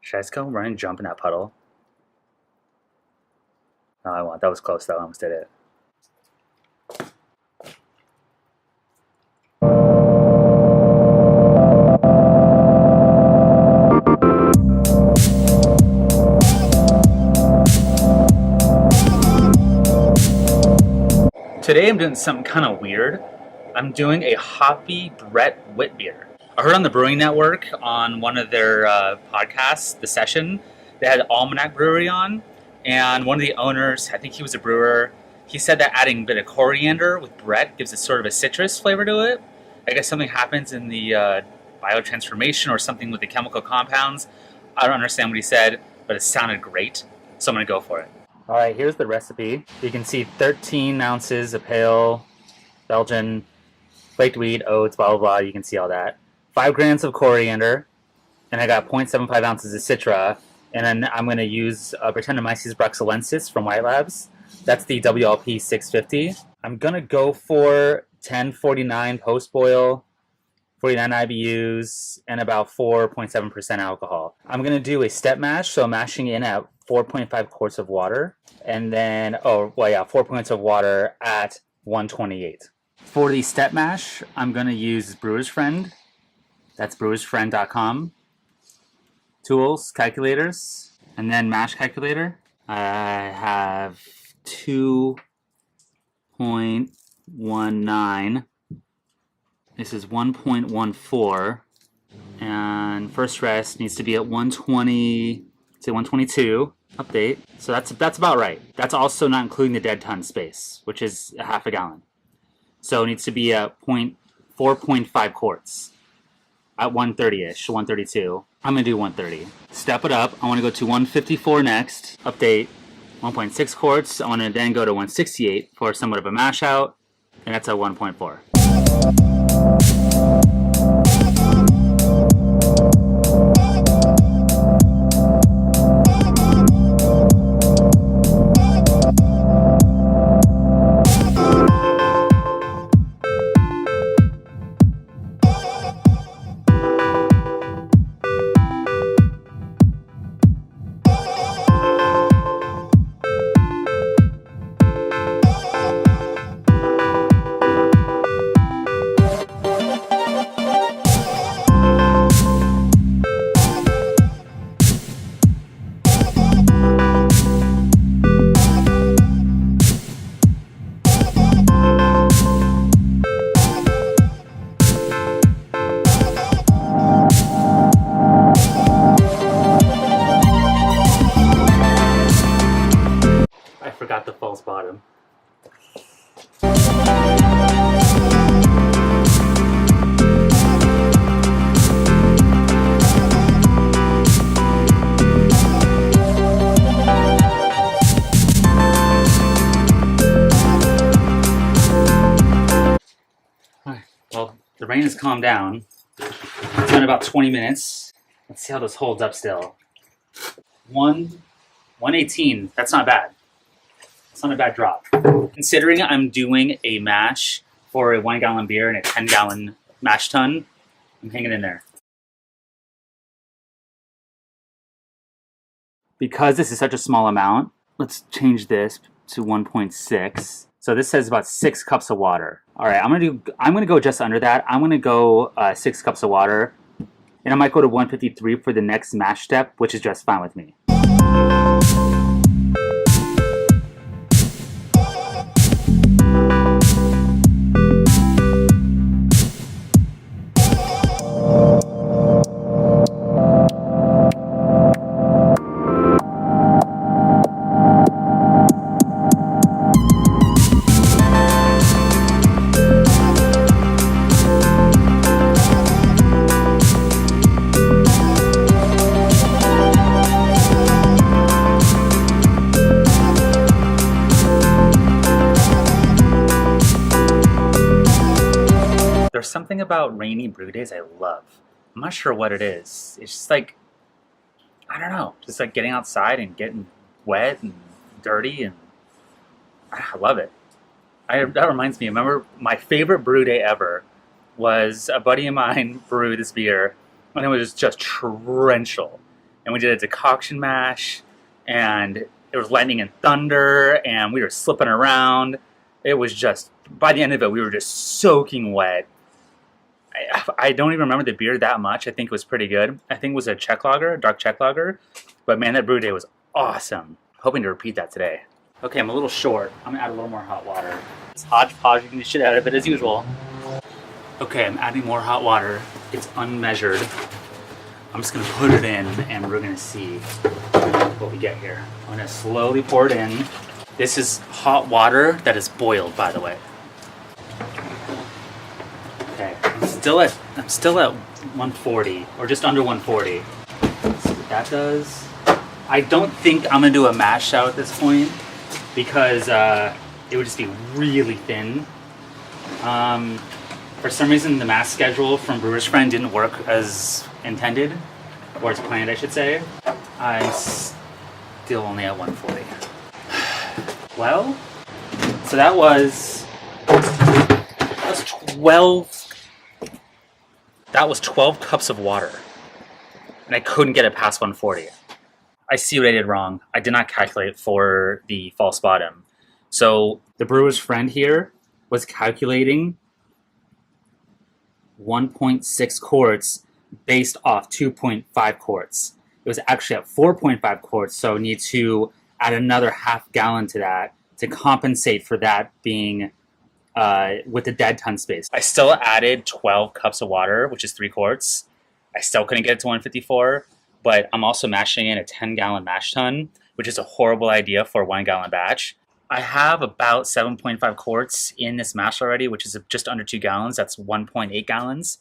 Should I just go run and jump in that puddle? No, I won't. That was close though. I almost did it. Today I'm doing something kind of weird. I'm doing a Hoppy Brett Witbier. I heard on the Brewing Network on one of their podcasts, The Session, they had Almanac Brewery on, and one of the owners, I think he was a brewer, he said that adding a bit of coriander with Brett gives it sort of a citrus flavor to it. I guess something happens in the biotransformation or something with the chemical compounds. I don't understand what he said, but it sounded great, so I'm going to go for it. All right, here's the recipe. You can see 13 ounces of pale Belgian flaked wheat, oats, blah, blah, blah. You can see all that. 5 grams of coriander, and I got 0.75 ounces of Citra, and then I'm going to use Brettanomyces bruxellensis from White Labs. That's the WLP 650. I'm going to go for 1049 post-boil, 49 IBUs, and about 4.7% alcohol. I'm going to do a step mash, so I'm mashing in at 4.5 quarts of water, and then, 4 quarts of water at 128. For the step mash, I'm going to use Brewer's Friend. That's brewersfriend.com. Tools, calculators, and then mash calculator. I have 2.19. This is 1.14. And first rest needs to be at 120, say 122. Update. So that's about right. That's also not including the dead ton space, which is a half a gallon. So it needs to be at 4.5 quarts at 130-ish, 132. I'm going to do 130. Step it up. I want to go to 154 next. Update 1.6 quarts. I want to then go to 168 for somewhat of a mash out, and that's at 1.4. I forgot the false bottom. Alright, well, the rain has calmed down. It's been about 20 minutes. Let's see how this holds up still. 118, that's not bad. It's not a bad drop. Considering I'm doing a mash for a 1 gallon beer and a 10 gallon mash tun, I'm hanging in there. Because this is such a small amount, let's change this to 1.6. So this says about 6 cups of water. All right, I'm gonna go just under that. I'm gonna go 6 cups of water, and I might go to 153 for the next mash step, which is just fine with me. There's something about rainy brew days I love. I'm not sure what it is. It's just like, I don't know, just like getting outside and getting wet and dirty, and I love it. That reminds me, remember my favorite brew day ever was a buddy of mine brewed this beer, and it was just torrential. and we did a decoction mash, and it was lightning and thunder, and we were slipping around. It was just, by the end of it, we were just soaking wet. I don't even remember the beer that much. I think it was pretty good. I think it was a Czech lager, a dark Czech lager. But man, that brew day was awesome. Hoping to repeat that today. Okay, I'm a little short. I'm gonna add a little more hot water. It's hodgepodging the shit out of it as usual. Okay, I'm adding more hot water. It's unmeasured. I'm just gonna put it in and we're gonna see what we get here. I'm gonna slowly pour it in. This is hot water that is boiled, by the way. Okay, I'm still at 140, or just under 140. Let's see what that does. I don't think I'm gonna do a mash out at this point because it would just be really thin. For some reason, the mash schedule from Brewer's Friend didn't work as intended, or as planned, I should say. I'm still only at 140. Well, so that was 12 cups of water, and I couldn't get it past 140. I see what I did wrong. I did not calculate for the false bottom. So the Brewer's Friend here was calculating 1.6 quarts based off 2.5 quarts. It was actually at 4.5 quarts, so I need to add another half gallon to that to compensate for that being with the dead ton space. I still added 12 cups of water, which is 3 quarts. I still couldn't get it to 154, but I'm also mashing in a 10-gallon mash tun, which is a horrible idea for a 1-gallon batch. I have about 7.5 quarts in this mash already, which is just under 2 gallons. That's 1.8 gallons.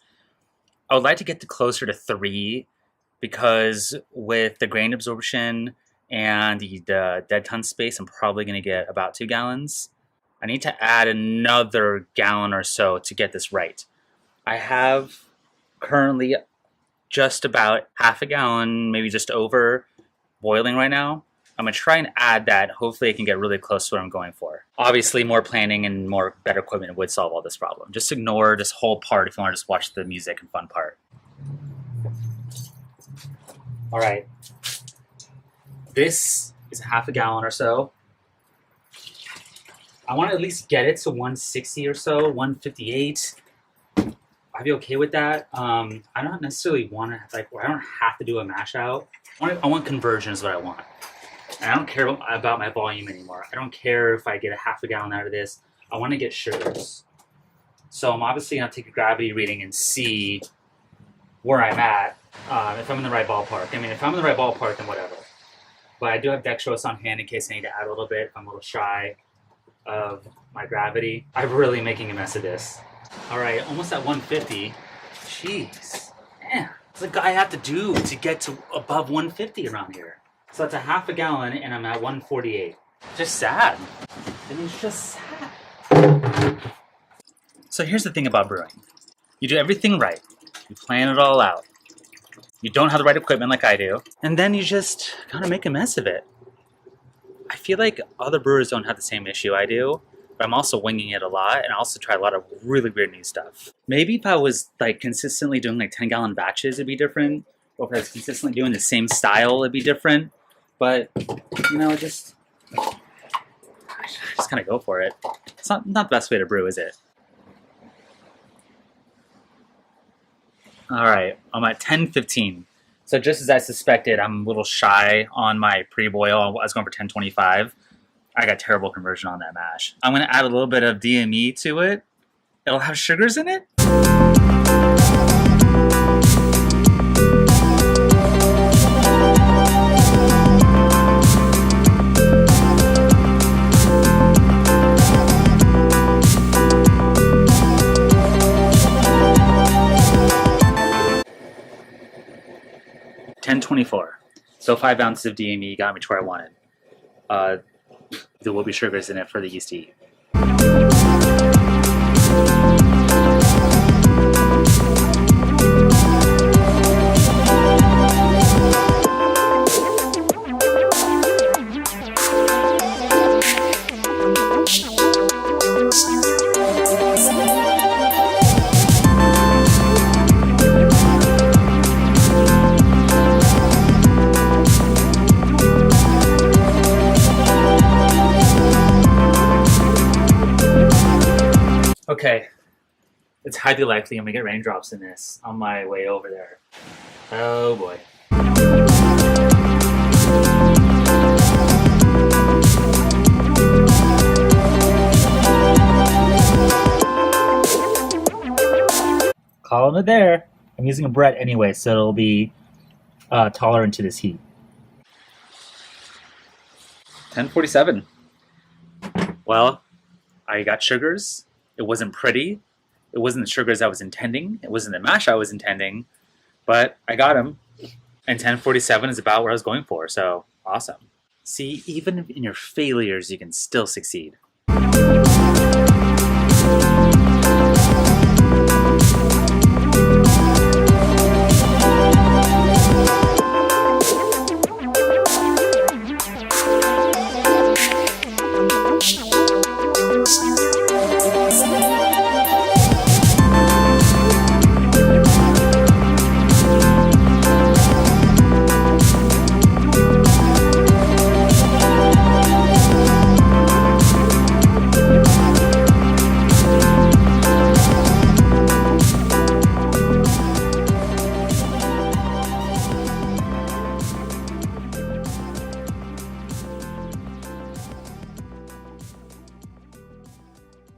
I would like to get to closer to 3 because with the grain absorption and the dead ton space, I'm probably going to get about 2 gallons. I need to add another gallon or so to get this right. I have currently just about half a gallon, maybe just over, boiling right now. I'm going to try and add that. Hopefully I can get really close to what I'm going for. Obviously, more planning and more better equipment would solve all this problem. Just ignore this whole part if you want to just watch the music and fun part. All right. This is half a gallon or so. I want to at least get it to 160 or so, 158. I'd be okay with that. I don't necessarily want to, I don't have to do a mash out. I want conversion is what I want. And I don't care about my volume anymore. I don't care if I get a half a gallon out of this. I want to get sugars. So I'm obviously going to take a gravity reading and see where I'm at, if I'm in the right ballpark. I mean, if I'm in the right ballpark, then whatever. But I do have dextrose on hand in case I need to add a little bit if I'm a little shy of my gravity. I'm really making a mess of this. All right, almost at 150. Jeez, man, what's the guy have to do to get to above 150 around here? So that's a half a gallon, and I'm at 148. Just sad. I mean, it's just sad. So here's the thing about brewing. You do everything right. You plan it all out. You don't have the right equipment like I do. And then you just kind of make a mess of it. I feel like other brewers don't have the same issue I do, but I'm also winging it a lot, and I also try a lot of really weird new stuff. Maybe if I was consistently doing 10-gallon batches, it'd be different. Or if I was consistently doing the same style, it'd be different. But, I just kind of go for it. It's not the best way to brew, is it? All right, I'm at 10:15. So just as I suspected, I'm a little shy on my pre-boil. I was going for 10:25. I got terrible conversion on that mash. I'm going to add a little bit of DME to it. It'll have sugars in it. $10.24. So 5 ounces of DME got me to where I wanted. There will be sugars in it for the yeast to eat. Okay. It's highly likely I'm going to get raindrops in this on my way over there. Oh boy. Calling it there. I'm using a Brett anyway, so it'll be tolerant to this heat. 10:47. Well, I got sugars. It wasn't pretty. It wasn't the sugars I was intending. It wasn't the mash I was intending. But I got them. And 10:47 is about where I was going for. So awesome. See, even in your failures, you can still succeed.